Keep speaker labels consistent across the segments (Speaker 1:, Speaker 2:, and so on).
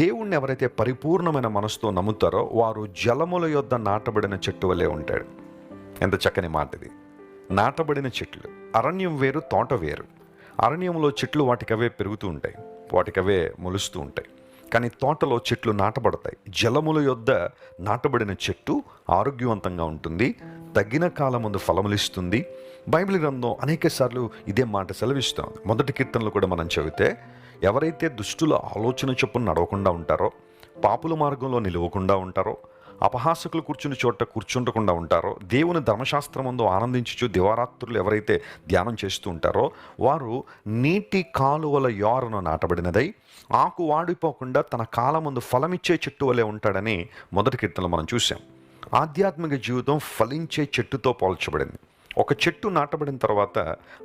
Speaker 1: దేవుణ్ణి ఎవరైతే పరిపూర్ణమైన మనసుతో నమ్ముతారో వారు జలముల యొద్ద నాటబడిన చెట్టు వలె ఉంటాడు. ఎంత చక్కని మాట ఇది. నాటబడిన చెట్లు. అరణ్యం వేరు, తోట వేరు. అరణ్యంలో చెట్లు వాటికవే పెరుగుతూ ఉంటాయి, వాటికవే మొలుస్తూ ఉంటాయి. కానీ తోటలో చెట్లు నాటబడతాయి. జలముల యొద్ద నాటబడిన చెట్టు ఆరోగ్యవంతంగా ఉంటుంది, తగిన కాలం ముందు ఫలములిస్తుంది. బైబిల్ గ్రంథం అనేక సార్లు ఇదే మాట సెలవిస్తుంది. మొదటి కీర్తనలు కూడా మనం చదివితే, ఎవరైతే దుష్టుల ఆలోచన చొప్పున నడవకుండా ఉంటారో, పాపుల మార్గంలో నిలవకుండా ఉంటారో, అపహాసకులు కూర్చుని చోట కూర్చుండకుండా ఉంటారో, దేవుని ధర్మశాస్త్రమందు ఆనందించుచు దివారాత్రులు ఎవరైతే ధ్యానం చేస్తూ ఉంటారో వారు నీటి కాలువల యోరను నాటబడినదై ఆకు వాడిపోకుండా తన కాలమందు ఫలమిచ్చే చెట్టు వలె ఉంటాడని మొదటి కీర్తనలో మనం చూసాం. ఆధ్యాత్మిక జీవితం ఫలించే చెట్టుతో పోల్చబడింది. ఒక చెట్టు నాటబడిన తర్వాత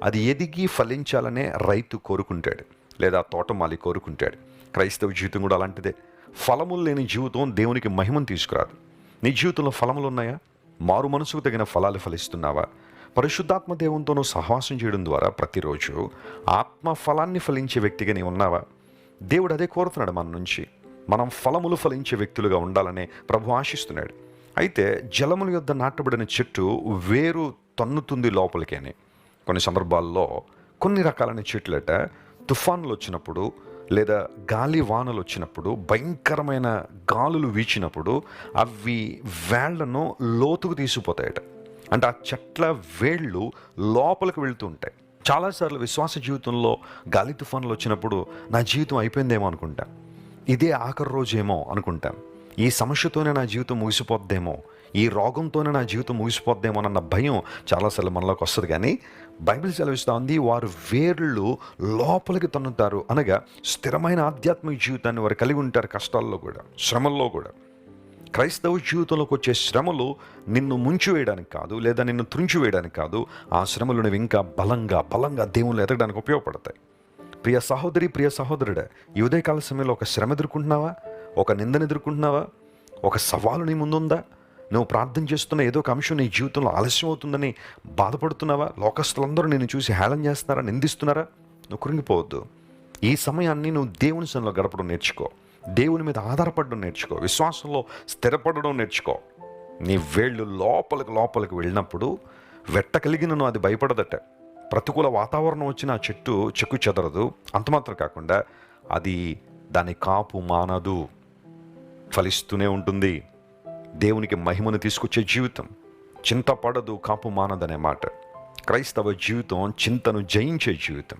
Speaker 1: అది ఎదిగి ఫలించాలనే రైతు కోరుకుంటాడు, లేదా తోటమాలి కోరుకుంటాడు. క్రైస్తవ జీవితం కూడా అలాంటిదే. ఫలములు లేని జీవితం దేవునికి మహిమను తీసుకురాదు. నీ జీవితంలో ఫలములు ఉన్నాయా? మారు మనసుకు తగిన ఫలాలు ఫలిస్తున్నావా? పరిశుద్ధాత్మ దేవునితో సహవాసం చేయడం ద్వారా ప్రతిరోజు ఆత్మ ఫలాన్ని ఫలించే వ్యక్తిగా నీవు ఉన్నావా? దేవుడు అదే కోరుతున్నాడు మన నుంచి. మనం ఫలములు ఫలించే వ్యక్తులుగా ఉండాలని ప్రభు ఆశిస్తున్నాడు. అయితే జలముల యొద్ద నాటబడిన చెట్టు వేరు తన్నుతుంది లోపలికి అని. కొన్ని సందర్భాల్లో కొన్ని రకాలైన చెట్లట తుఫానులు వచ్చినప్పుడు లేదా గాలి వానలు వచ్చినప్పుడు, భయంకరమైన గాలులు వీచినప్పుడు అవి వేళ్లను లోతుకు తీసుకుపోతాయట. అంటే ఆ చెట్ల వేళ్ళు లోపలికి వెళుతూ ఉంటాయి. చాలాసార్లు విశ్వాస జీవితంలో గాలి తుఫానులు వచ్చినప్పుడు నా జీవితం అయిపోయిందేమో అనుకుంటాం, ఇదే ఆఖరి రోజేమో అనుకుంటాం, ఈ సమస్యతోనే నా జీవితం ముగిసిపోద్దేమో, ఈ రోగంతోనే నా జీవితం ముగిసిపోద్దేమో అన్న భయం చాలాసార్లు మనలోకి వస్తుంది. కానీ బైబిల్ సెలవిస్తూ ఉంది, వారు వేర్లు లోపలికి తన్నుతారు. అనగా స్థిరమైన ఆధ్యాత్మిక జీవితాన్ని వారు కలిగి ఉంటారు. కష్టాల్లో కూడా, శ్రమల్లో కూడా. క్రైస్తవ జీవితంలోకి వచ్చే శ్రమలు నిన్ను ముంచివేయడానికి కాదు, లేదా నిన్ను త్రుంచివేయడానికి కాదు. ఆ శ్రమలు నువ్వు ఇంకా బలంగా దేవుళ్ళు ఎదగడానికి ఉపయోగపడతాయి. ప్రియ సహోదరి, ప్రియ సహోదరుడా, ఈ ఉదయకాల సమయంలో ఒక శ్రమ ఎదుర్కొంటున్నావా? ఒక నిందను ఎదుర్కొంటున్నావా? ఒక సవాలు నీ ముందుందా? నువ్వు ప్రార్థన చేస్తున్న ఏదో ఒక అంశం నీ జీవితంలో ఆలస్యం అవుతుందని బాధపడుతున్నావా? లోకస్తులందరూ నిన్ను చూసి హేళన చేస్తున్నారా, నిందిస్తున్నారా? నువ్వు కృంగిపోవద్దు. ఈ సమయాన్ని నువ్వు దేవుని సన్నిధిలో గడపడం నేర్చుకో. దేవుని మీద ఆధారపడడం నేర్చుకో. విశ్వాసంలో స్థిరపడడం నేర్చుకో. నీ వేళ్ళు లోపలికి వెళ్ళినప్పుడు వెట్ట కలిగినను అది భయపడదట. ప్రతికూల వాతావరణం వచ్చిన ఆ చెట్టు చెక్కు చెదరదు. అంత మాత్రం కాకుండా అది దాని కాపు మానదు, ఫలిస్తూనే ఉంటుంది. దేవునికి మహిమను తీసుకొచ్చే జీవితం. చింత పడదు, కాపు మానదనే మాట. క్రైస్తవ జీవితం చింతను జయించే జీవితం.